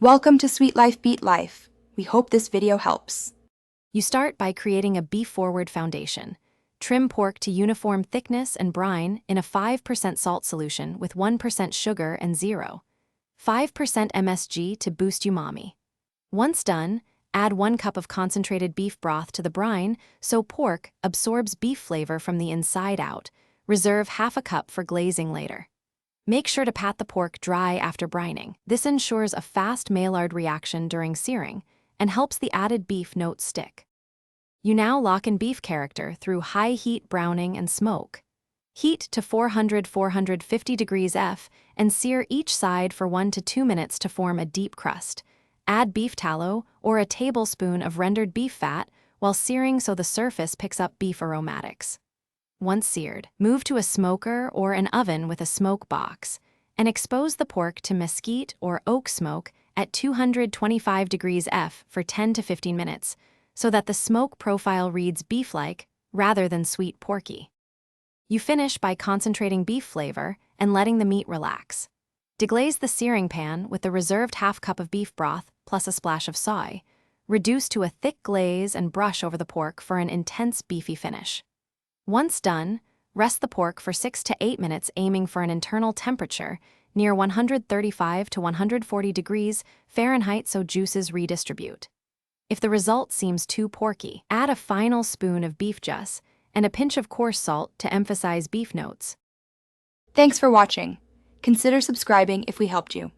Welcome to Sweet Life Beat Life. We hope this video helps. You start by creating a beef-forward foundation. Trim pork to uniform thickness and brine in a 5% salt solution with 1% sugar and 0.5% MSG to boost umami. Once done, add 1 cup of concentrated beef broth to the brine so pork absorbs beef flavor from the inside out. Reserve half a cup for glazing later. Make sure to pat the pork dry after brining. This ensures a fast Maillard reaction during searing and helps the added beef notes stick. You now lock in beef character through high-heat browning and smoke. Heat to 400–450 degrees F and sear each side for 1 to 2 minutes to form a deep crust. Add beef tallow or a tablespoon of rendered beef fat while searing so the surface picks up beef aromatics. Once seared, move to a smoker or an oven with a smoke box and expose the pork to mesquite or oak smoke at 225 degrees F for 10 to 15 minutes so that the smoke profile reads beef-like rather than sweet porky. You finish by concentrating beef flavor and letting the meat relax. Deglaze the searing pan with the reserved half cup of beef broth plus a splash of soy. Reduce to a thick glaze and brush over the pork for an intense beefy finish. Once done, rest the pork for 6 to 8 minutes aiming for an internal temperature near 135 to 140 degrees Fahrenheit so juices redistribute. If the result seems too porky, add a final spoon of beef juice and a pinch of coarse salt to emphasize beef notes. Thanks for watching. Consider subscribing if we helped you.